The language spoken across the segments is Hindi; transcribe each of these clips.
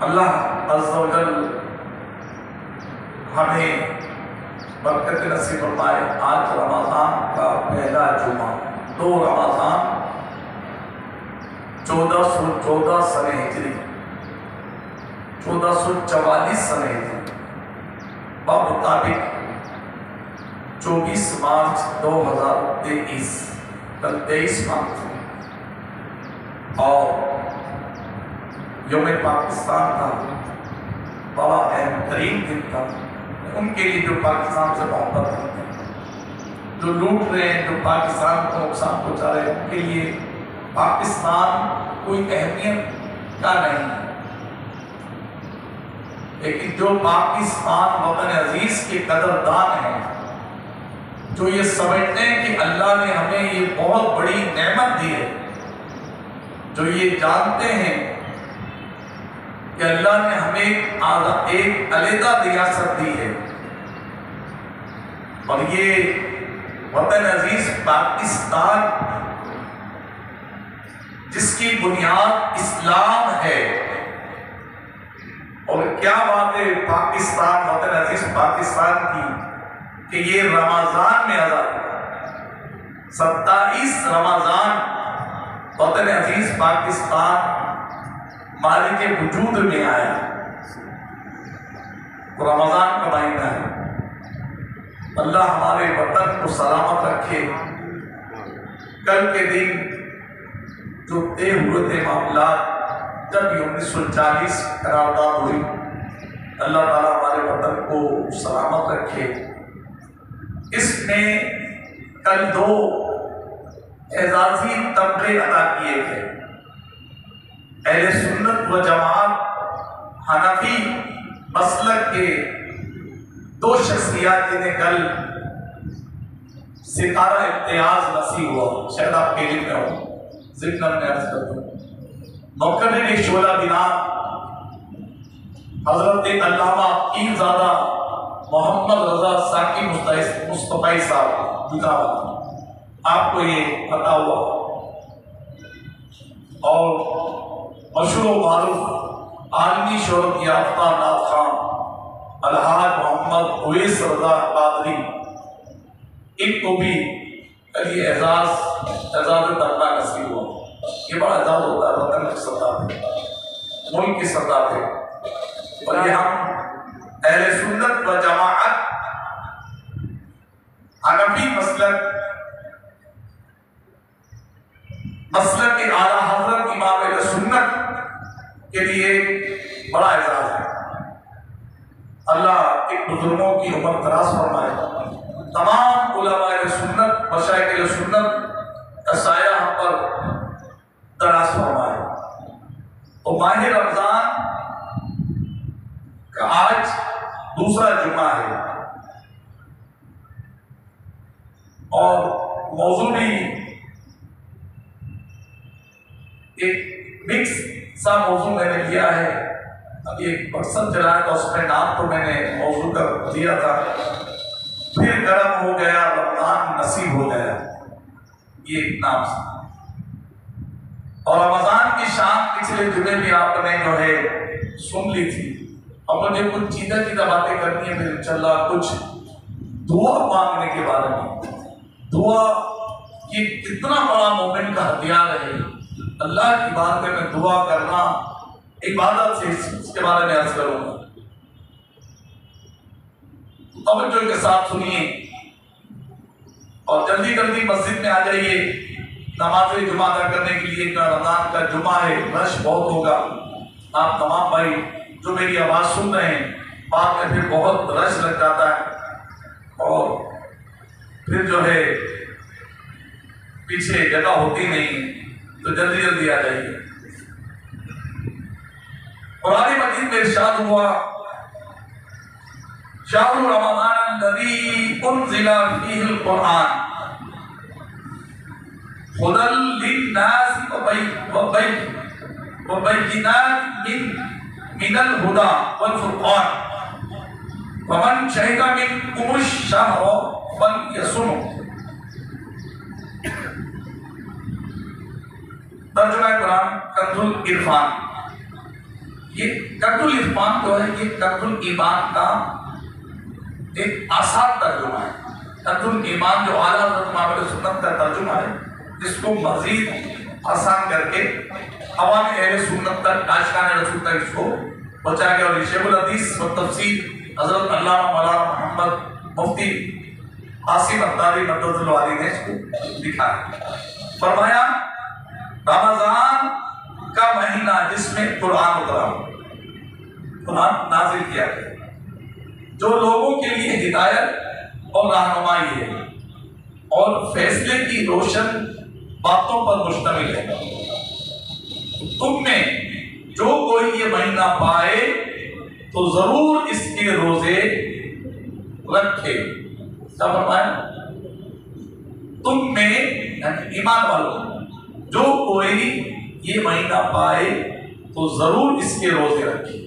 अल्लाह अज़्ज़ा व जल हमें बरकत नसीब फरमाए। आज रमज़ान का पहला जुमा 2 रमज़ान 1414 सने हिजरी 1444 सने हिजरी मुताबिक 24 मार्च 2023 कल 23 मार्च और यौम पाकिस्तान था, बड़ा अहम तरीन दिन था उनके लिए जो पाकिस्तान से मोहब्बत करते हैं, जो लूट रहे हैं, जो पाकिस्तान को नुकसान पहुंचा रहे हैं, उनके लिए पाकिस्तान कोई अहमियत का नहीं है। लेकिन जो पाकिस्तान वतन अजीज के कदरदान हैं, जो ये समझते हैं कि अल्लाह ने हमें ये बहुत बड़ी नेमत दी है, जो ये जानते हैं कि अल्लाह ने हमें एक अलग रियासत दी है और ये वतन अजीज पाकिस्तान जिसकी बुनियाद इस्लाम है। और क्या बात है पाकिस्तान, वतन अजीज पाकिस्तान की कि ये रमजान में आजाद 27 रमजान वतन अजीज पाकिस्तान मालिक के वजूद में आया। रमजान का महीना है, अल्लाह हमारे वतन को सलामत रखे। कल के दिन जो तय हुए थे मामला, जब 1940 करारदाद हुई, अल्लाह ताला हमारे वतन को सलामत रखे। इसमें कल 2 एजाजी तमगे अदा किए थे। अहले सुन्नत व जमात हनफी मसलक के 2 शख्सियत जिन्हें कल सितारा इम्तियाज नसीब हुआ, शायद आपके लिए में हो, जिक्र में अर्ज कर दूं। मुक़र्रिर शोला बिना हजरत अल्लामा पीरज़ादा मोहम्मद रजा साकी मुस्तफ़ाई साहब गुजरात, आपको ये पता हुआ। और मशहूर मारूफ आलमी शोहरत याफ्ता नाथ खान अलहाज मोहम्मद उवैस रजा कादरी, इनको भी ये एजाज दर्जा नसीब हुआ। ये बड़ा एजाज होता है वतन की सतह पे, मुल्क की सतह पे। और ये हम अहले सुन्नत व जमाअत हनफी मसलक के आला हजरत इमाम अहले सुन्नत के लिए बड़ा एजाज है। अल्लाह इन बुजुर्गों की उम्र दराज फरमाए। तमाम उलमा अहले सुन्नत, मशाइख अहले सुन्नत का साया हम पर दराज फरमाए। तो माह रमजान का आज दूसरा जुमा है और मौजू भी एक मिक्स सा मौजू मैंने लिया है। अब एक मकसद चला है तो उसमें नाम तो मैंने मौजू का दिया था, फिर गर्म हो गया, रमजान नसीब हो गया, ये नाम से। और रमजान की शाम पिछले जुमे भी आपने जो है सुन ली थी। अब मुझे कुछ सीधा बातें करनी है फिर इंशाल्लाह, कुछ दुआ मांगने के बारे में। दुआ ये कितना बड़ा मोमेंट का हथियार है, अल्लाह की बात में दुआ करना इबादत से, इसके बारे में अर्ज करूंगा। तवज्जो के साथ सुनिए और जल्दी जल्दी मस्जिद में आ जाइए नमाज जुमा अदा करने के लिए। रमजान का जुमा है, रश बहुत होगा। आप तमाम भाई जो मेरी आवाज सुन रहे हैं, बाद में फिर बहुत रश लग जाता है और फिर जो है पीछे जगह होती नहीं, तो जल्दी जल्दी आ जाइए। कुरान मजीद में इरशाद हुआ, शाहरु रमज़ान लज़ी उन्ज़िला फ़ीहिल कुरआन हुदल लिन्नास व बय्यिनात मिनल हुदा वल फुरक़ान फमन शहिदा मिनकुमुश शहर फलयसुम। तर्जुमा कुरान कंजुल इरफान। ये कंजुल इरफान जो है ये कंजुल ईमान का एक आसान तर्जुमा है। कंजुल ईमान जो आला हज़रत इमाम सुन्नत का तर्जुमा है, जिसको मजीद आसान करके अवाम अहले सुन्नत तक, आशिकान रसूल तक इसको पहुंचाया गया। और शेखुल हदीस व तफसीर हज़रत अल्लामा मौलाना मोहम्मद मुफ्ती आसिम अत्तारी मददुल वाली ने इसको लिखा है। फरमाया रमजान का महीना जिसमें कुरान उतरा, कुरान नाजिल किया गया, जो लोगों के लिए हिदायत और रहनुमाई है और फैसले की रोशन बातों पर मुश्तमिल है। तुम में जो कोई ये महीना पाए तो जरूर इसके रोजे रखे। क्या फरमाया? तुम में यानी ईमान वालों, जो कोई ये महीना पाए तो जरूर इसके रोजे रखे।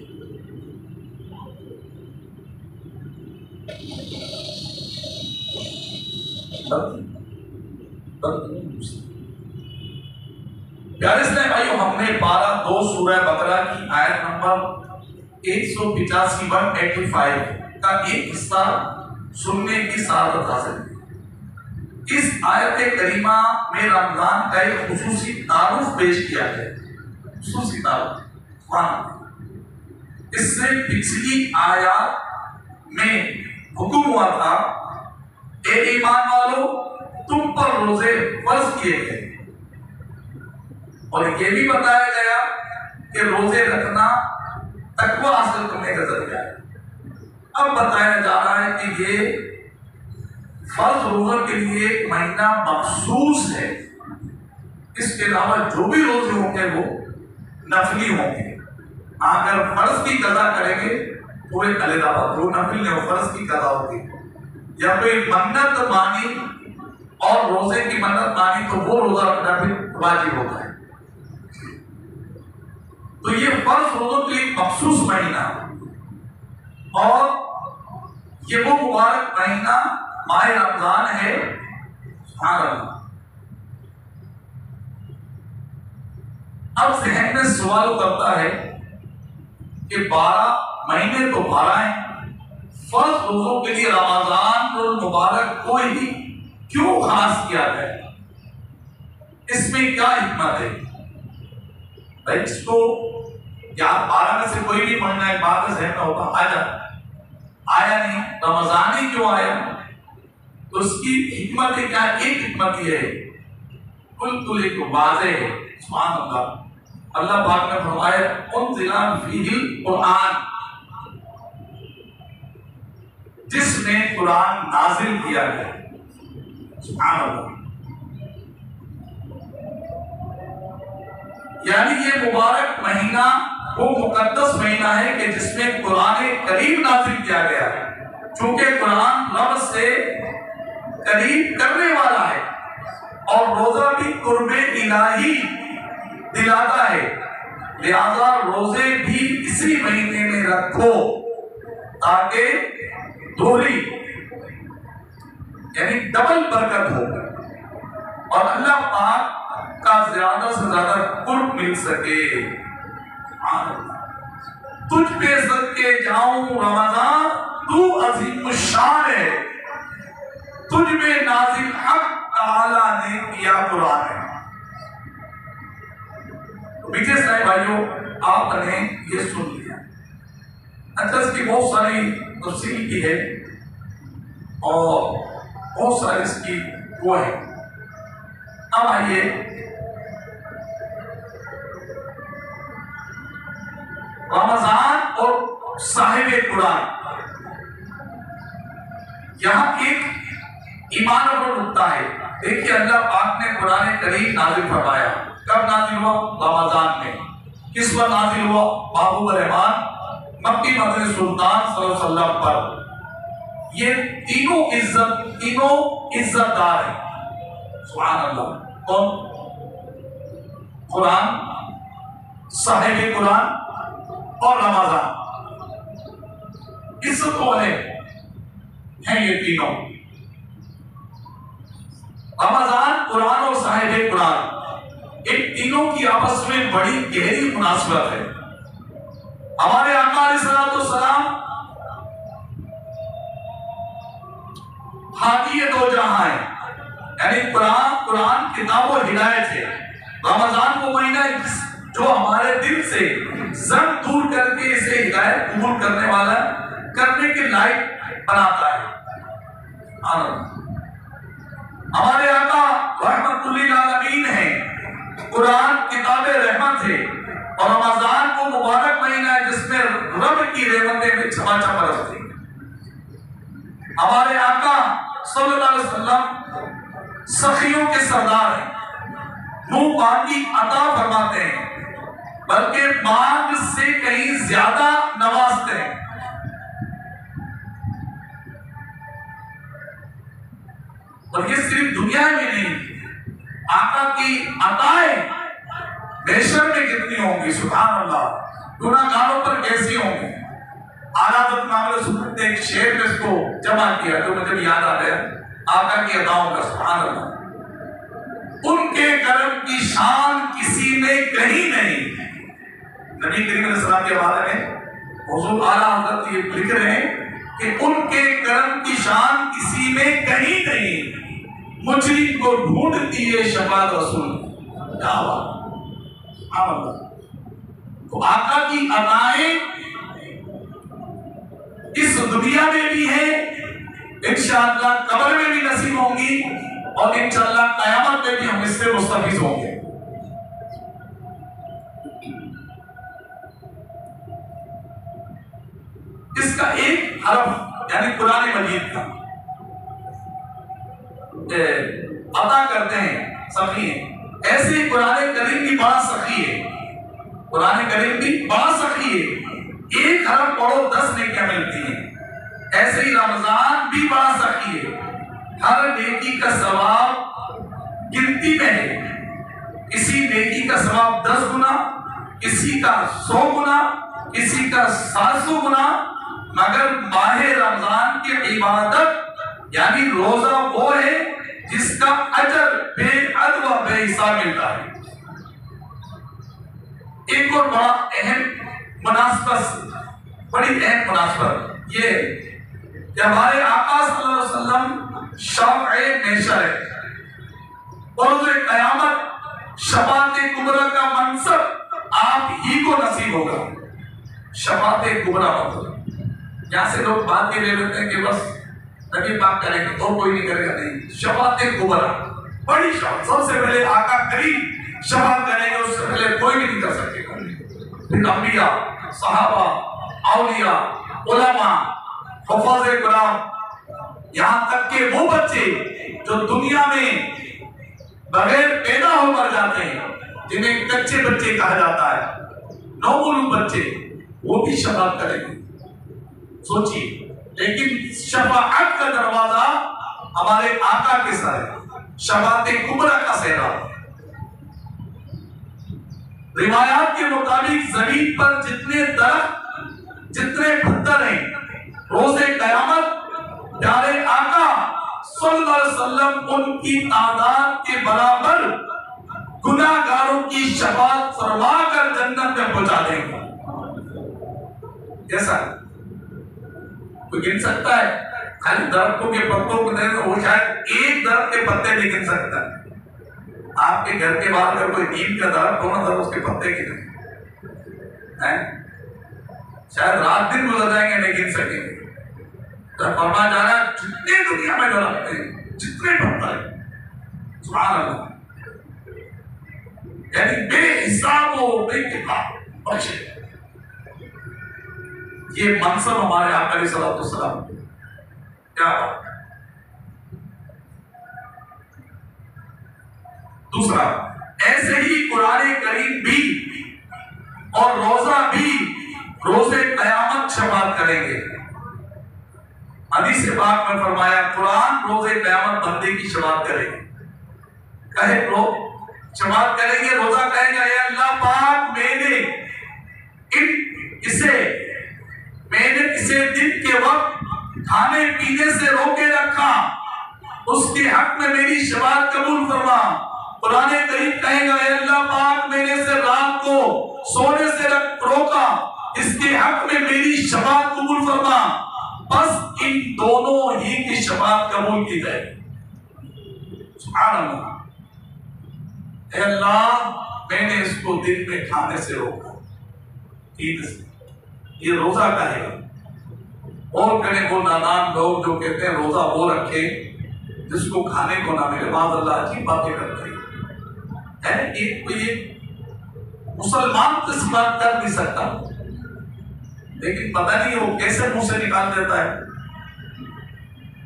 प्यारे इस्लामी भाइयों, हमने 12-2 सूरह बकरा की आयत नंबर 185 का एक हिस्सा सुनने की सादत हासिल की। इस आयत करीमा में रमजान का एक खुसूसी तारुफ पेश किया है। खुसूसी तारुफ, इससे पिछली आयत में हुक्म हुआ था, ए ईमान वालों, तुम पर रोजे फर्ज किए गए, और ये भी बताया गया कि रोजे रखना तकवा हासिल करने का जरिया है। अब बताया जा रहा है कि ये फर्ज रोजों के लिए एक महीना मखसूस है, इसके अलावा जो भी रोजे होंगे वो नफली होंगे। अगर फर्ज की कज़ा करेंगे तो एक अलग बात, वो नफिल नहीं, फर्ज की कज़ा होगी। या कोई मन्नत मानी और रोजे की मन्नत मानी तो वो रोजा रखना भी वाजिब होता है। तो ये फर्ज रोजों के लिए मखसूस महीना, और ये वो मुबारक महीना माह रमजान है। अब जहन में सवाल करता है कि 12 महीने तो 12 हैं, फर्ज रोजों के लिए रमजान मुबारक को ही क्यों खास किया गया? इसमें क्या हिकमत है? भाई इसको यार 12 में से कोई भी महीना एक बात जहन में होता आया नहीं, रमजान ही क्यों आया? तो उसकी हिकमत है क्या? एक हिकमत ये है, कुल एक वाज़े है। सुभान अल्लाह, अल्लाह पाक ने फरमाया उनज़िला फ़ीहिल कुरान, जिसमें कुरान नाजिल किया गया। सुभान अल्लाह, यानी ये मुबारक महीना वो मुकद्दस महीना है कि जिसमें कुरान करीम नाजिल किया गया है। चूंकि कुरान रब से करीब करने वाला है और रोजा भी कुर्बे इलाही दिलाता है, लिहाजा रोजे भी इसी महीने में रखो ताकि दोहरी यानी डबल बरकत हो और अल्लाह पाक का ज्यादा से ज्यादा कुर्ब मिल सके। तुझ पे सदके जाऊं रमजान, तू अजीम शान है, तुझ में नाजिल हक ताला ने किया कुरान है। मीठे साहब भाइयों, आपने ये सुन लिया। अच्छा, इसकी बहुत सारी तफसील की है और बहुत सारी इसकी वो है। अब आइए रमजान और साहिब कुरान, यहां एक ईमान पर उठता है। देखिए, अल्लाह पाक ने कुरान करीम नाजिल फरमाया। कब नाजिल हुआ? रमजान में। किस पर नाजिल हुआ? महबूब रहमान मक्की मदनी सुल्तान सल्लल्लाहु अलैहि वसल्लम पर। ये तीनों इज्जतदार हैं। सुभान अल्लाह। कौन? कुरान, साहिब कुरान और रमजान, इज्जत वाले हैं ये तीनों। रमजान, कुरान और साहिब कुरान, इन तीनों की आपस में बड़ी गहरी मुनासबत है। हमारे आका अलैहिस्सलाम हादिए दो जहां है, यानी कुरान किताब और हिदायत है। रमजान को महीना जो हमारे दिल से जंग दूर करके इसे हिदायत कबूल करने वाला, करने के लायक बनाता है। हमारे आका रहमतुल लिल आलमीन है, कुरान किताब रहमत है, और रमजान को मुबारक महीना है जिसमें रब की रहमतें में छमाछम बरसती। हमारे आका सल्लल्लाहु अलैहि वसल्लम सखियों के सरदार हैं, मुंह मांगी अता फरमाते हैं, बल्कि मांग से कहीं ज्यादा नवाजते हैं। और ये सिर्फ दुनिया में नहीं, आका की अताएं बेशर में कितनी होंगी, सुभान अल्लाह, गुनाहगारों पर कैसी होंगी। आराधत मामले सुनते एक शेर में इसको जमा किया तो मुझे याद आ गया आका की अदाओं का, सुभान अल्लाह। उनके करम की शान किसी में कहीं नहीं। नबी करीम अलैहि सलाम के बारे में हुजूर आला हज़रत ये लिख रहे हैं कि उनके करम की शान किसी में कहीं नहीं, मुजरिम को ढूंढती है शफाअत रसूल। क्या बात, तो आका की अदाएं इस दुनिया में भी है, इंशाअल्लाह कब्र में भी नसीब होंगी, और इंशाअल्लाह क़यामत में भी हम इससे मुस्तफीज होंगे। इसका एक हरफ यानी कुरान मजीद का अता करते हैं सखी है, ऐसे कुरान करीम की बड़ा सखी है, कुरान करीम की बड़ा सखी है, एक हरफ पढ़ो 10 नेकियां मिलती हैं। ऐसे ही रमजान भी बड़ा सखी है, हर नेकी का सवाब गिनती में है, किसी नेकी का सवाब 10 गुना, किसी का 100 गुना, किसी का 700 गुना, मगर माहे रमजान की इबादत यानी रोजा वो है जिसका अजर बेअद व बेहिसाब मिलता है। एक और बड़ा अहम मुनासबत, बड़ी अहम मुनासबत ये कि हमारे आका सल्लल्लाहु अलैहि वसल्लम शाफ़िए महशर है, और रोज़े क़यामत शफ़ाअते कुबरा का मनसब आप ही को नसीब होगा। शफ़ाअते कुबरा मतलब यहाँ से लोग बात ये ले लेते हैं कि बस नबी पाक करेंगे तो कोई नहीं करेगा, नहीं। शफ़ाअते कुबरा बड़ी शफ़ाअत, सबसे पहले आका करीम शफ़ाअत करेंगे, उससे पहले कोई भी नहीं कर सकेगा। फिर अंबिया, सहाबा, औलिया, उलमा, हुफ़ाज़े कुरान, यहाँ तक के वो बच्चे जो दुनिया में बगैर पैदा हो मर जाते हैं, जिन्हें कच्चे बच्चे कहा जाता है, नौमुलूम बच्चे, वो भी शफ़ाअत करेंगे। सोचिए, लेकिन शफ़ाअत का दरवाजा हमारे आका के सर है, शफ़ाअते कुबरा का सेहरा। रिवायात के मुताबिक जमीन पर जितने दरख्त, जितने पत्थर हैं, रोज़े क़यामत प्यारे आका सल्लल्लाहु अलैहि वसल्लम उनकी तादाद के बराबर गुनाहगारों की शफ़ाअत फरमा कर जन्नत में पहुंचा देंगे। कैसा कोई गिन सकता है? खाली दरख्तों के पत्तों को नहीं, वो शायद एक दरख्त के पत्ते नहीं गिन सकता। आपके घर के बाहर अगर कोई नीम का दरख्त हो ना, तो उसके पत्ते गिने हैं, शायद रात दिन गुजर जाएंगे, नहीं गिन सकेंगे। तो फरमा जाना जितने दुनिया में दरख्त हैं, जितने पत्ते हैं, सुभान अल्लाह, यानी बेहिसाब हो बेकिताब बख्शे। ये मनसब हमारे आका अलैहिस्सलातु वस्सलाम, क्या बात। दूसरा, ऐसे ही कुरान करीम भी और रोजा भी रोजे क़यामत शफ़ाअत करेंगे। हदीस पाक में फरमाया, कुरान रोजे क़यामत बंदे की शफ़ाअत करेंगे। कहे लोग शफ़ाअत करेंगे, रोजा कहेगा, या अल्लाह पाक मैंने इसे दिन के वक्त खाने पीने से रोके रखा, उसके हक में मेरी शफ़ाअत कबूल फरमा। कुरान करीम कहेगा, अल्लाह पाक मैंने इसे रात को सोने से रोका, इसके हक में मेरी शफाअत कबूल फरमा। बस इन दोनों ही की शफाअत कबूल की जाए। सुभान अल्लाह। अल्लाह, मैंने इसको दिन में खाने से रोका, ईद से, ये रोजा का है। और कहने को नादान लोग जो कहते हैं रोजा वो रखे जिसको खाने को ना मिले, बात अल्लाह अजीब बातें करते हैं। ये मुसलमान तो इस बात कर नहीं सकता, लेकिन पता नहीं वो कैसे मुंह से निकाल देता है।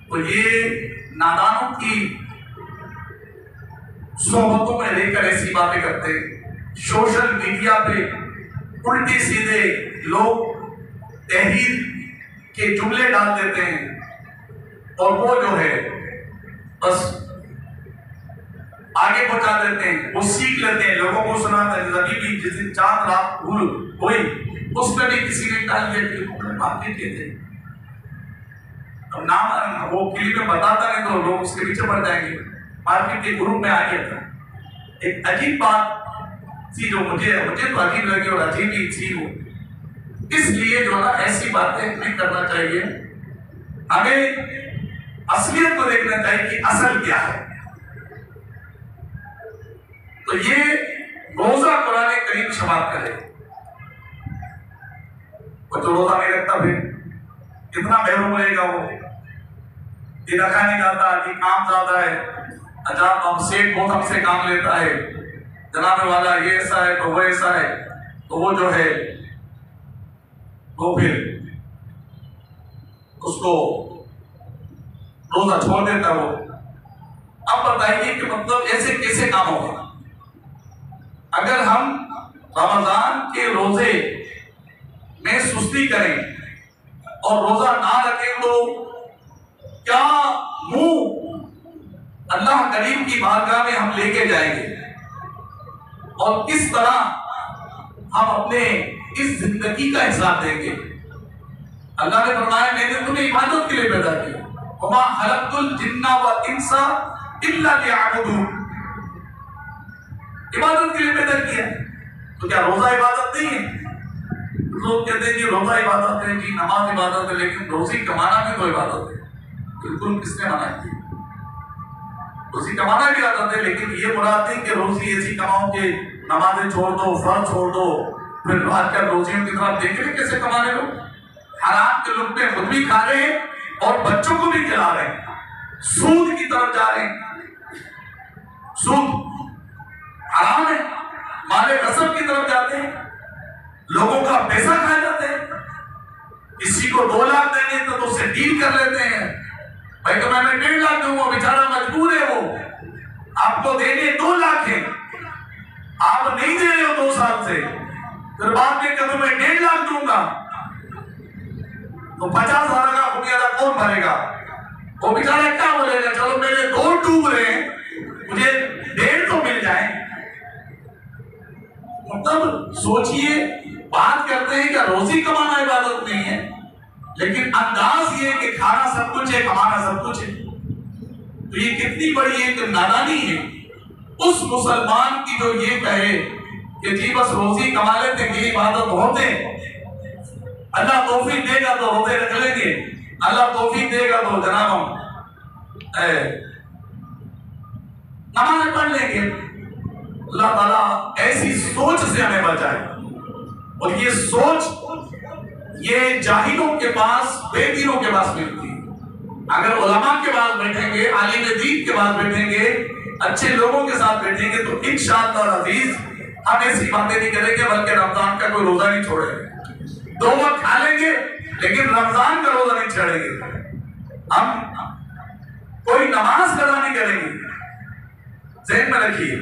तो ये नादानों की सोहबतों में लेकर ऐसी बातें करते हैं। सोशल मीडिया पे उल्टे सीधे लोग तहरीर के जुमले डाल देते हैं और वो जो है बस आगे पहुंचा देते हैं, वो सीख लेते हैं, लोगों को सुनाते हैं। अभी भी जिस दिन चांद रात भूल हुई उसमें भी किसी ने डाल दिया कि मार्केट के थे, अब नाम वो क्लिप में बताता नहीं तो लोग उसके पीछे पड़ जाएंगे। मार्केट के ग्रुप में आ गया था एक अजीब बात थी जो मुझे तो अजीब लगी और अजीब ही थी वो। इसलिए जो ना ऐसी बातें नहीं करना चाहिए, हमें असलियत को देखना चाहिए कि असल क्या है। तो ये रोजा कुरान करीम समाप्त करे, वो तो रोजा नहीं रखता फिर कितना महरूम रहेगा वो। बिना खाने जाता कि काम ज्यादा है, अच्छा हम सेठ बहुत हमसे काम लेता है, जनाब वाला ये ऐसा है तो वो ऐसा है, तो वो जो है वो फिर उसको रोजा छोड़ देता वो। अब बताइए कि मतलब ऐसे कैसे काम होगा? अगर हम रमजान के रोजे में सुस्ती करें और रोजा ना रखें तो क्या मुंह अल्लाह करीम की बारगाह में हम लेके जाएंगे और किस तरह हम अपने इस जिंदगी का हिसाब देंगे? अल्लाह ने फरमाया मैंने तुम्हें इबादत के लिए पैदा किया, वमा खलक़तुल जिन्ना व इंसा इल्ला लियअबुदून, इबादत के लिए पैदा किया। तो क्या रोजा इबादत नहीं है? लोग कहते हैं कि रोजा इबादत है, जी नमाज इबादत है, लेकिन रोजी कमाना भी तो इबादत है। बिल्कुल किसने मना की? रोजी कमाना भी इबादत है, लेकिन ये मुराद नहीं कि रोजी ऐसी कमाओ कि नमाजें छोड़ दो, फर्ज छोड़ दो, फिर भाग कर रोजियों की तरफ देख रहे कैसे कमा रहे लोग। हराम के लुत्फ़े खुद भी खा रहे हैं और बच्चों को भी खिला रहे हैं, सूद की तरफ जा रहे हैं। सूद हराम है, माले रसम की तरफ जाते हैं, लोगों का पैसा खाए जाते हैं। किसी को 2 लाख देंगे तो उससे डील कर लेते हैं, भाई तो मैं 1.5 लाख दूंगा, बेचारा मजबूर है वो, आपको देने 2 लाख है, आप नहीं दे रहे हो 2 साल से, फिर बाद में कभी मैं 1.5 लाख दूंगा तो 50,000 का खुमियाजा कौन भरेगा? वो बेचारा क्या बोलेगा, चलो मेरे 2 डूब रहे हैं, मुझे 1.5 तो मिल जाए। मतलब सोचिए, बात करते हैं कि रोजी कमाना इबादत नहीं है, लेकिन अंदाज ये कि खाना सब कुछ है, कमाना सब कुछ है। तो ये कितनी बड़ी एक नादानी है उस मुसलमान की जो ये कहे कि जी बस रोजी कमा लेते हैं, ये इबादत बहुत है, अल्लाह तौफीक देगा तो रोजे रख लेंगे, अल्लाह तौफीक देगा तो जनाब हम नमाज पढ़ लेंगे। अल्लाह ताला ऐसी सोच से हमें बचाए। और ये सोच ये जाहिलों के पास, बेदीनों के पास मिलती है। अगर उलमा के पास बैठेंगे, आलिम दीन के पास बैठेंगे, अच्छे लोगों के साथ बैठेंगे तो इंशाअल्लाह अज़ीज हम ऐसी बातें नहीं करेंगे, बल्कि रमजान का कोई रोजा नहीं छोड़ेंगे। 2 वक्त खा लेंगे लेकिन रमजान का रोजा नहीं छोड़ेंगे। हम कोई नमाज कदा नहीं करेंगे, ज़हन में रखिए।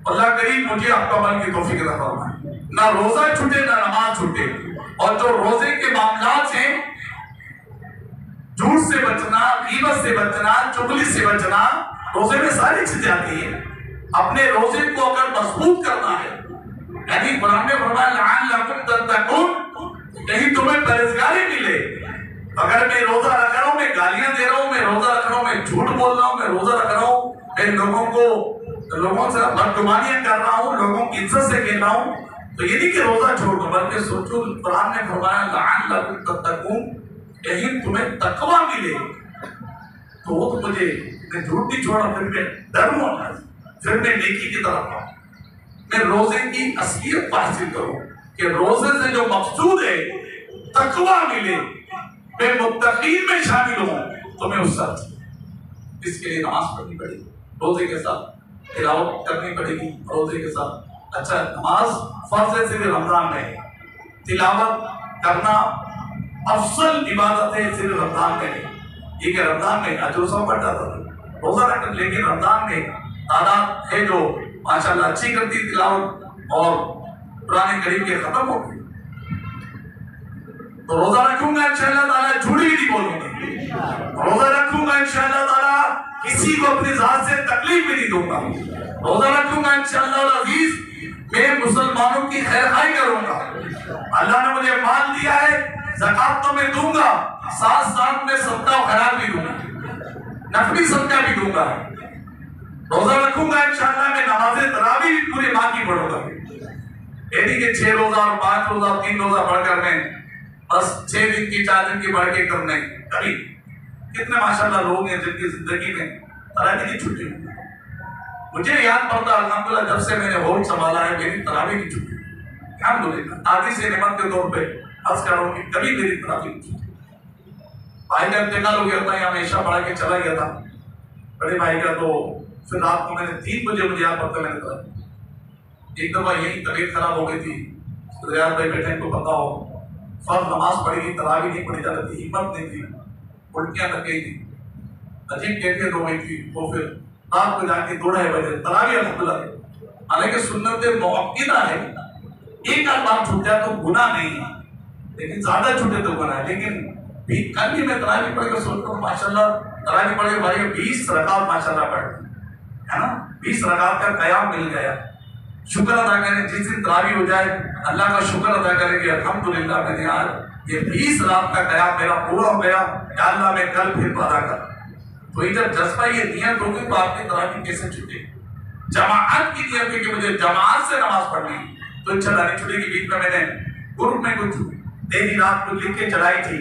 अल्लाह करीम मुझे आपका अमल की तौफीक अता फरमाए, ना रोजा छूटे ना नमाज छूटे। और जो रोजे के मामलात हैं, झूठ से बचना, गीबत से बचना, चुगली से बचना, रोजे में सारी चीजें आती है। अपने रोजे को अगर मजबूत करना है, यानी कुरान में फरमाया लअल्लकुम तत्तकून, कहीं तुम्हें परहेजगारी मिले। अगर मैं रोजा रख रहा हूँ, मैं गालियां दे रहा हूँ, मैं रोजा रख रहा हूँ, मैं झूठ बोल रहा हूँ, मैं रोजा रख रहा हूँ, मैं लोगों से बदगुमानियां कर रहा हूँ, लोगों की इज्जत से खेल रहा हूँ, तो ये नहीं कि रोजा छोड़ दो, बल्कि सोचो कुरान ने फरमाया लअल्लकुम तत्तकून, कहीं तुम्हें तकवा मिले तो वो तो मुझे मैं झूठ नहीं छोड़ा, फिर मैं डरूंगा, फिर मैं नेकी की तरफ आऊं, मैं रोजे की असलियत हासिल करूं कि रोजे से जो मकसूद है तकवा मिले, मैं मुत्तकीन में शामिल हूं, तो मैं उस साथ इसके लिए नमाज पढ़नी पड़ेगी, रोजे के साथ तिलावत करनी पड़ेगी, रोजे के साथ। अच्छा, नमाज फर्ज है सिर्फ रमजान में, तिलावत करना अफसल इबादत है सिर्फ रमजान में नहीं। ये कि रमजान में अजर सब बढ़ जाता था रोजा रख, लेकिन रमजान में तादाद है जो माशाल्लाह अच्छी करती तिलावत और कुरान करीम के खत्म हो गई। तो रोजा रखूंगा इंशाअल्लाह ताला, झूठी नहीं बोलूंगा, रोजा रखूंगा इंशाअल्लाह ताला, किसी को अपनी जात से तकलीफ भी नहीं दूंगा, रोजा रखूंगा इंशाअल्लाह अजीज, मैं मुसलमानों की खैर खाई करूंगा, अल्लाह ने मुझे माल दिया है, ज़कात तो मैं दूंगा, साथ साथ में सदका और खैरात भी दूंगा, नफली सदका भी दूंगा, रोजा रखूंगा इंशाअल्लाह, मैं नमाज़े तरावी भी पूरे माह की पढ़ूंगा, यदि के 6 रोजा और 5 रोजा 3 रोजा पढ़कर मैं बस 6 दिन की 4 दिन की बढ़ के करने, कभी कितने माशाल्लाह लोग हैं जिनकी जिंदगी में तरावी की छुट्टी हुई। मुझे याद पड़ता अल्हम्दुलिल्लाह जब से मैंने होश संभाला है मेरी तरावी की छुट्टी, अल्हम्दुलिल्लाह आदि से निमत के तौर पे अर्ज कर रहा हूं कि कभी मेरी तरावी की छुट्टी। भाई का इंतकाल हो गया था, यहाँ हमेशा पढ़ा के चला गया था बड़े भाई का, तो फिर रात को मैंने 3 बजे मुझे याद पड़ता मैंने तरावी, एक दफा यही तबीयत खराब हो गई थी, रियाज भाई बैठे को पता हो, फर्ज नमाज पढ़ी थी, तरावी नहीं पढ़ी जा रही थी, हिम्मत नहीं थी, उल्टियां लग गई थी, अजीब कैफियत हो गई थी, वो फिर रात को जाके 2-2:30 बजे तरावी अल्हम्दुलिल्लाह, हालांकि सुन्नत मुअक्किदा है, एक आध बार छूट जाए तो गुनाह नहीं है, लेकिन ज्यादा छूटे तो गुनाह है। लेकिन भी कल भी मैं तरावी पढ़ कर सोचता हूँ माशाल्लाह, तरावी पढ़ के भाई 20 रकात माशाल्लाह पढ़, है ना, 20 रकात का कयाम मिल गया, शुक्र अदा करें, जिस दिन तरावी हो जाए अल्लाह का शुक्र अदा करें कि अल्हम्दुलिल्लाह मैंने आज ये 20 रात का कयाम मेरा पूरा हो गया, या अल्लाह मैं कल फिर अदा कर। तो ये जब जज्बा ये नियत होगी तो आपकी तरावी कैसे छूटे, जमाअत की नियत है कि मुझे जमाअत से नमाज पढ़नी, तो इंशाअल्लाह नहीं छूटेगी। बीच में मैंने ग्रुप में कुछ देरी रात को लिख के चलाई थी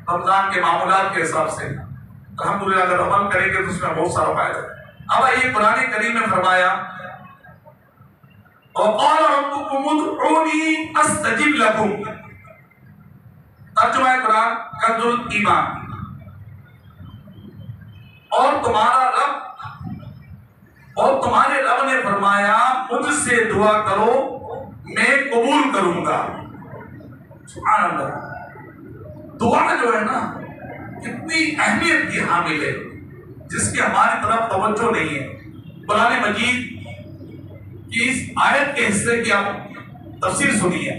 रमजान के मामूलात के हिसाब से, अल्हम्दुलिल्लाह अगर अमल करेंगे तो उसमें बहुत सारा फायदा। अब ये कुरान करीम में फरमाया तर्जुमा है कुरान कंजुल ईमान, और तुम्हारे रब ने फरमाया मुझसे दुआ करो मैं कबूल करूंगा। सुभान अल्लाह, दुआ जो है ना कितनी अहमियत की हामिल है, जिसकी हमारी तरफ तवज्जो नहीं है। कुरान मजीद की इस आयत के हिस्से की आप तफसीर सुनिए,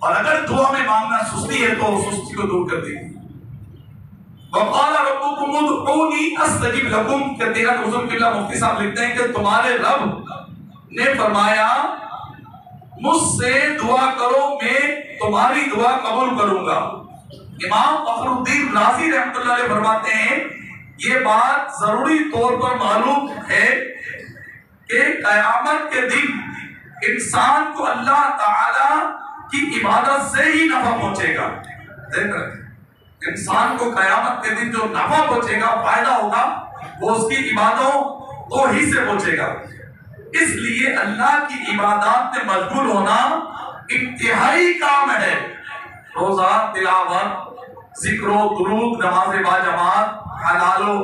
और अगर दुआ में मांगना सुस्ती है तो सुस्ती को दूर कर दीजिए। वक़ाला रब्बुकुम उदऊनी अस्तजिब लकुम, के तेरा हुज़ूर किबला मुफ्ती साहब लिखते हैं कि तुम्हारे रब ने फरमाया मुझसे दुआ करो मैं तुम्हारी दुआ कबूल करूंगा। इमाम फखरुद्दीन राज़ी रहमतुल्लाह अलैह फरमाते हैं ये बात जरूरी तौर पर मालूम है कि क़यामत के दिन इंसान को अल्लाह ताला की इबादत से ही नफा पहुंचेगा। इंसान को क़यामत के दिन जो नफा पहुंचेगा, फायदा होगा, वो उसकी इबादतों को ही से पहुंचेगा। इसलिए अल्लाह की इबादत में मशगूल होना इंतहाई काम है। रोजा, तिलावत, जिक्रो, दुरूद, नमाज़े बाजमात, हलालो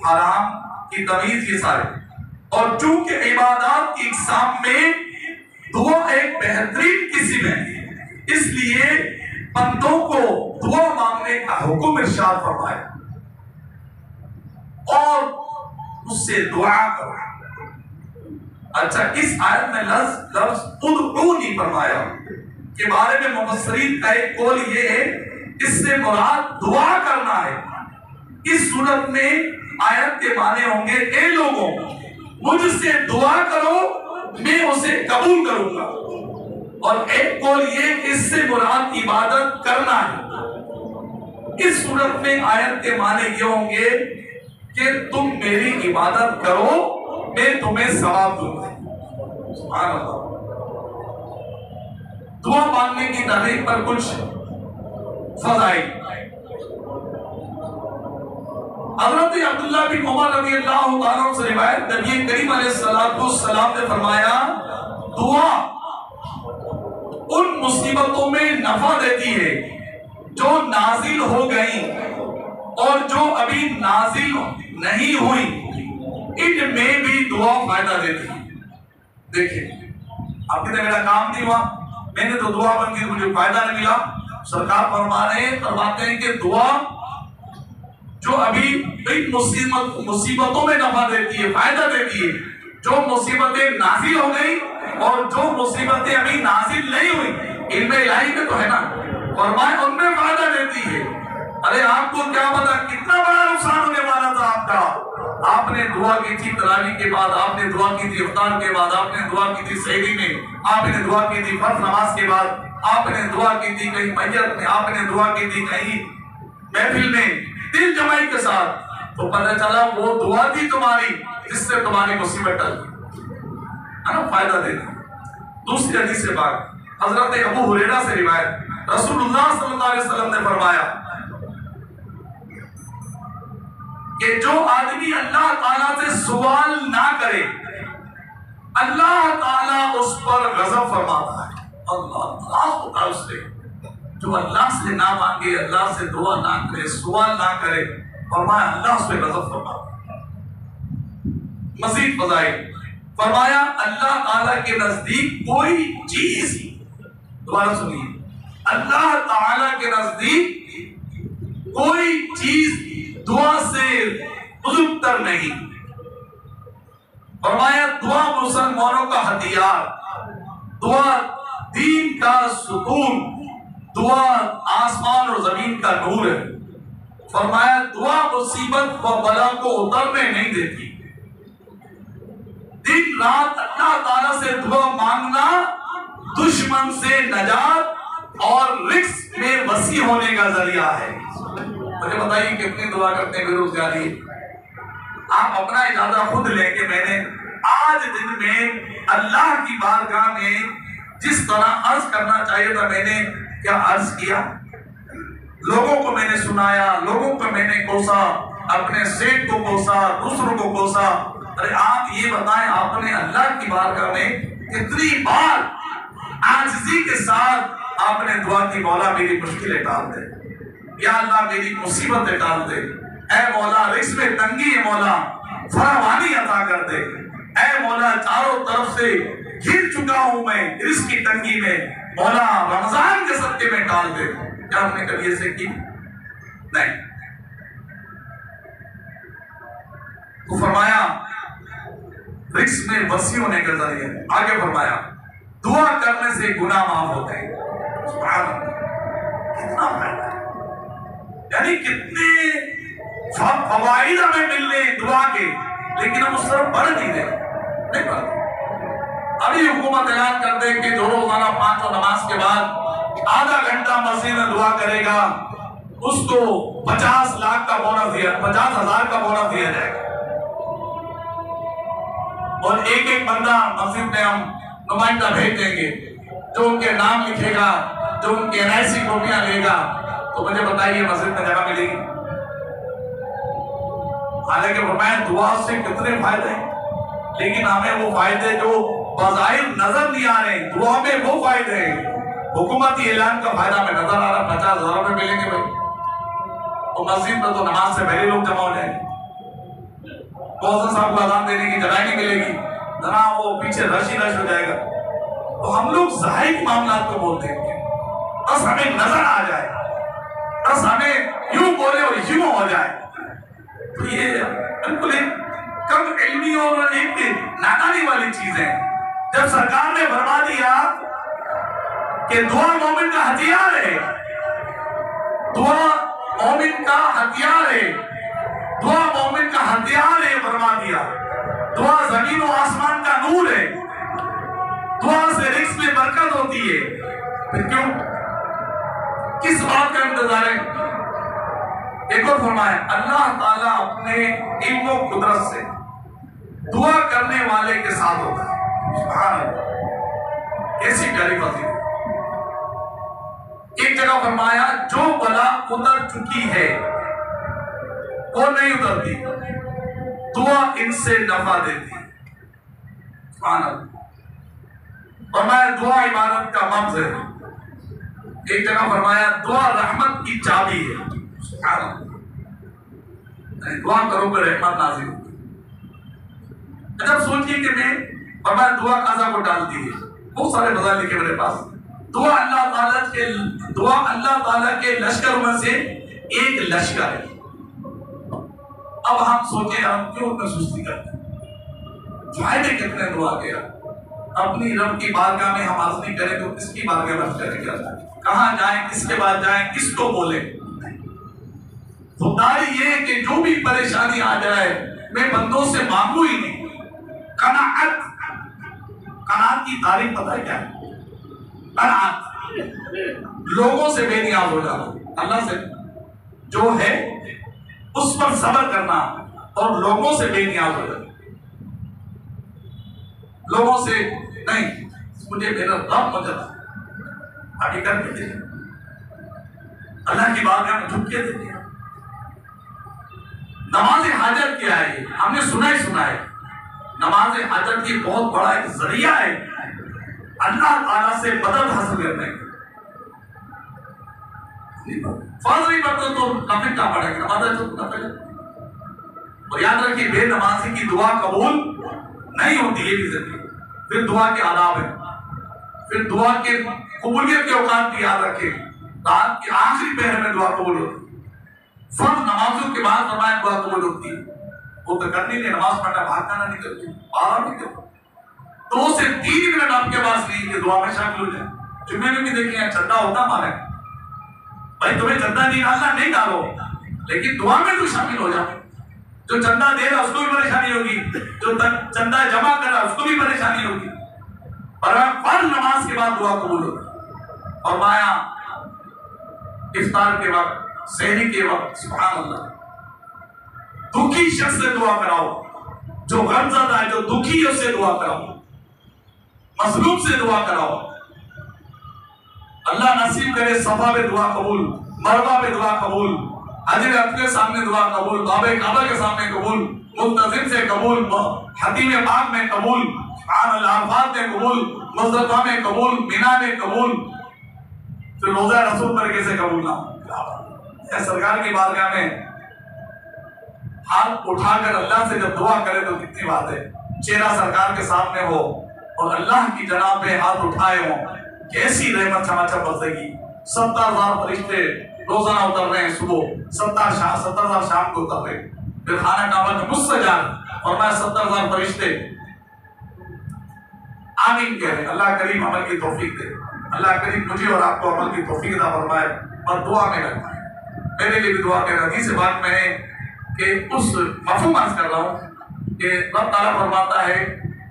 हराम की तमीज, ये सारे। और चूंकि इबादत की इक़साम में दुआ एक बेहतरीन किस्म है, इसलिए बंदों को दुआ मांगने का हुक्म इरशाद फरमाया और उससे दुआ करो। अच्छा, इस आयत में लफ्ज़ उदऊनी फरमाया के बारे में मुफस्सिरीन का एक कौल ये है, इससे मुराद दुआ करना है। इस सूरत में आयत के माने होंगे ए लोगों मुझसे दुआ करो मैं उसे कबूल करूंगा, और एक कौल ये इससे मुराद इबादत करना है। इस सूरत में आयत के माने ये होंगे कि तुम मेरी इबादत करो मैं तुम्हें सवाब दूंगा। सुभान अल्लाह। दुआ मांगने की तारीख पर कुछ फज़ाइल। हज़रत अब्दुल्लाह बिन उमर रज़ियल्लाहु ताला अन्हु से रिवायत, नबी करीम अलैहिस्सलाम ने फरमाया, दुआ उन मुसीबतों में नफा देती है जो नाजिल हो गई और जो अभी नाजिल नहीं हुई, इनमें भी दुआ फायदा देती है। देखिए, आपके तो मेरा काम नहीं हुआ, मैंने तो दुआ बन की मुझे फायदा नहीं मिला। सरकार फरमाते हैं कि दुआ जो अभी इन मुसीबतों में नफा देती है, फायदा देती है, जो मुसीबतें नाजिल हो गई और जो मुसीबतें अभी नाजिल नहीं हुई, इनमें इलाही में तो है ना, फरमाए उनमें फायदा देती है। अरे आपको क्या पता कितना बड़ा नुकसान होने वाला था आपका। आपने दुआ की थी तरावी के बाद, आपने दुआ की थी इफ्तार के बाद, आपने दुआ की थी सहरी में, आपने दुआ की थी फर्ज नमाज के बाद, आपने दुआ की थी कहीं मैयत में, आपने दुआ की थी कहीं महफिल में दिल जमाई के साथ, तो पता चला वो दुआ थी तुम्हारी जिससे तुम्हारी मुसीबत टल, है ना, फायदा देती। दूसरी हदीस से बात, हजरत अबू हुरैरा से रिवायत, रसूलुल्लाह सल्लल्लाहु अलैहि वसल्लम ने फरमाया कि जो आदमी अल्लाह ताला से सवाल ना करे, अल्लाह ताला उस पर गजब फरमाता है। अल्लाह होता है उससे जो अल्लाह से ना मांगे, अल्लाह से दुआ ना करे, सवाल ना करे, फरमाया अल्लाह उस पर गजब फरमाता है। मज़ीद फज़ाइल फरमाया, अल्लाह ताला के नजदीक कोई चीज, दोबारा सुनिए, अल्लाह ताला के नजदीक कोई चीज दुआ से बुजुर्गतर नहीं। फरमाया दुआ मुसलमानों का हथियार, दुआ दीन का सुकून, दुआ आसमान और जमीन का नूर है। फरमाया दुआ मुसीबत व बला को उतरने नहीं देती। दिन रात अल्लाह ताला से दुआ मांगना दुश्मन से नजात और रिस्क में वसी होने का जरिया है। मुझे बताइए कितनी दुआ करते हैं बेरोजगारी। आप अपना इजाजा खुद लेके, मैंने आज दिन में अल्लाह की बारगाह में जिस तरह अर्ज करना चाहिए था, मैंने क्या अर्ज किया? लोगों को मैंने सुनाया, लोगों को मैंने कोसा, अपने सेठ को कोसा, दूसरों को कोसा। अरे आप ये बताएं, आपने अल्लाह की बारगाह में कितनी बार आजिज़ी के साथ आपने दुआ की, मौला मेरी मुश्किलें टाल दे, या अल्लाह मेरी मुसीबतें टाल दे, ऐ मौला रिज़्क़ में तंगी है, मौला फरावानी अता कर दे, ऐ मौला चारों तरफ से घिर चुका हूं मैं रिज़्क़ की तंगी में, मौला रमजान के सदके में टाल दे। क्या हमने कभी ऐसे की? नहीं। तो फरमाया रिज़्क़ में वसी होने के जरिए, आगे फरमाया दुआ करने से गुनाह माफ होते हैं। कितना फायदा, यानी कितने फवाइद हमें मिल रहे दुआ के, लेकिन हम उस तरफ बढ़ नहीं रहे, नहीं बढ़। अभी हुकूमत ऐलान कर दे कि जो रोजाना 5 नमाज के बाद आधा घंटा मस्जिद में दुआ करेगा, उसको 50 लाख का बोनस दिया, 50,000 का बोनस दिया जाएगा। और एक एक बंदा मस्जिद में हम नुमाइंदा भेज देंगे, जो उनके नाम लिखेगा, जो उनके NIC कॉपियां लेगा, तो मुझे बताइए मस्जिद में जगह मिलेगी? हालांकि फरमाया दुआ से कितने फायदे हैं, लेकिन हमें वो फायदे जो बज़ाहिर नजर नहीं आ रहे, दुआ में वो फायदे हैं। हुकूमती ऐलान का फायदा में नजर आ रहा, 50,000 रुपए मिलेंगे भाई, तो मस्जिद में तो नमाज से पहले लोग जमा हो जाएंगे, मौज़िन साहब को अज़ान देने की जगह नहीं मिलेगी, जरा वो पीछे रश ही रश हो जाएगा। तो हम लोग ज़ाहिर मामला को बोलते हैं, बस हमें नजर आ जाए, बस हमें यूं बोले और यूं हो जाए। तो ये बिल्कुल एक कम इल्मी और एक नादानी वाली चीज है। जब सरकार ने फरमा दिया कि दुआ मोमिन का हथियार है, दुआ मोमिन का हथियार है, दुआ मोमिन का हथियार है, फरमा दिया दुआ जमीन और आसमान का नूर है, दुआ से रिज़्क़ में बरकत होती है, फिर क्यों, किस बात का इंतजार है? एक और फरमाया अल्लाह ताला अपने इल्म और कुदरत से दुआ करने वाले के साथ होता है। कैसी प्यारी बात है। एक जगह फरमाया जो बला उतर चुकी है वो नहीं उतरती, दुआ इनसे नफा देती। फरमाया दुआ इबादत का मब्ज़ है। एक जगह फरमाया दुआ रहमत की चाबी है। दुआ करोगे रहमत नाज़िल होगी। अच्छा सोचिए कि मैं फरमाया दुआ काज़ा को डालती है। बहुत सारे मज़ाल लिखे मेरे पास। दुआ अल्लाह ताला के लश्कर में से एक लश्कर है। अब हम सोचे हम क्यों उतना सुस्ती करते हैं? फायदे कितने दुआ के, अपनी रब की बारगाह में हम अर्ज़ नहीं करें तो किसकी बारगाह में करेंगे? कहाँ जाएं, किसके बाद जाएं, किसको बोले? खुदाई ये कि जो भी परेशानी आ जाए मैं बंदों से मांगू ही नहीं। कनाअत की तारीफ पता है क्या? कनाअत लोगों से बेनियाज हो जाना, अल्लाह से जो है उस पर सब्र करना और लोगों से बेनियाज हो जाना। लोगों से नहीं, मुझे मेरा रब मदद आगे करके दे, अल्लाह की बारगाह में झुक के देखिए। नमाज हाजत क्या है? हमने सुना है नमाज हाजत ये बहुत बड़ा एक जरिया है अल्लाह ताला से मदद हासिल करने का। फर्ज नहीं पड़ता तो नफिल का पड़ेगा, नमाज तो नफिल। और याद रखिए बेनमाजी की दुआ कबूल नहीं होती, ये भी जरूरी। फिर दुआ के आदाब है, फिर दुआ के कबूलियत के औकात भी याद रखें। रात के आखिरी पहर में दुआ कबूल होती है। फर्ज नमाजों के बाद फरमाया दुआ कबूल होती है। वो तो करनी नहीं, नमाज पढ़ना भागना नहीं करती, बारह नहीं करती। तो उसे 3 मिनट आपके पास नहीं कि दुआ में शामिल हो जाए। जुम्मे में भी देखिए चंदा होता हमारे भाई, तुम्हें चंदा निकालना नहीं डालो, लेकिन दुआ में तो शामिल हो जाओ। जो चंदा दे रहा उसको भी परेशानी होगी, जो चंदा जमा कर रहा उसको भी परेशानी होगी। और फर्ज नमाज के बाद दुआ कबूल होती। और माया इफ्तार के वक्त, सहरी के वक्त, सुभान अल्लाह, दुखी शख्स से दुआ कराओ। जो गमज़दा है, जो दुखी है उससे दुआ कराओ, मजलूम से दुआ कराओ। अल्लाह नसीब करे सफा में दुआ कबूल, मरवा में दुआ कबूल, हजर अपने सामने दुआ कबूल, बाबे काबा के सामने कबूल, मुल्तजिम से कबूल, हतीम बाग में कबूल, अरफात में कबूल, मुज़दलिफा में कबूल, मिना में कबूल, फिर रोजा रसूल तरीके से कबूल ना। सरकार की बारगाह में हाथ उठाकर अल्लाह से जब दुआ करे तो कितनी बात है। चेहरा सरकार के सामने हो और अल्लाह की जनाब पे हाथ उठाए हो, कैसी रहमत चमाचा बरसेगी। 70,000 फरिश्ते रोजाना उतर रहे हैं, सुबह 70,000 शाम को उतर रहे। फिर खाना काबा में मुस्तजाब और मैं 70,000 फरिश्ते आमीन कह रहे। अल्लाह करीम अमल की तौफीक दे, अल्लाह करीम मुझे और आपको अमल की तौफीक अता फरमाए और दुआ में लगता है। मेरे लिए भी दुआ कर रहा। तीसरी बात मैं कि उस मफहूम अर्ज कर रहा हूँ कि रब ताला फरमाता है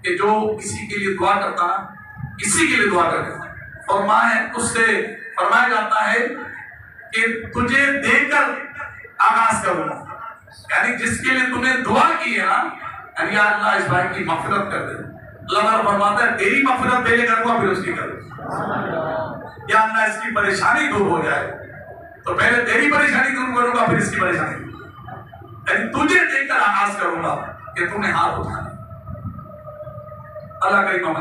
कि जो किसी के लिए दुआ करता है, किसी के लिए दुआ करता है, फरमाए उससे फरमाया जाता है कि तुझे देकर आगाज करूंगा। यानी जिसके लिए तूने दुआ की है ना, यानी अल्लाह इस भाई की मग़फ़िरत कर दे। अल्लाह फरमाता है तेरी मग़फ़िरत पहले करूंगा फिर उसकी करूंगा। या अल्लाह इसकी परेशानी दूर हो जाए तो पहले तेरी परेशानी दूर करूंगा फिर इसकी परेशानी, यानी तुझे देखकर आगाज करूंगा कि तूने हाथ उठा लिया। अल्लाह का इमाम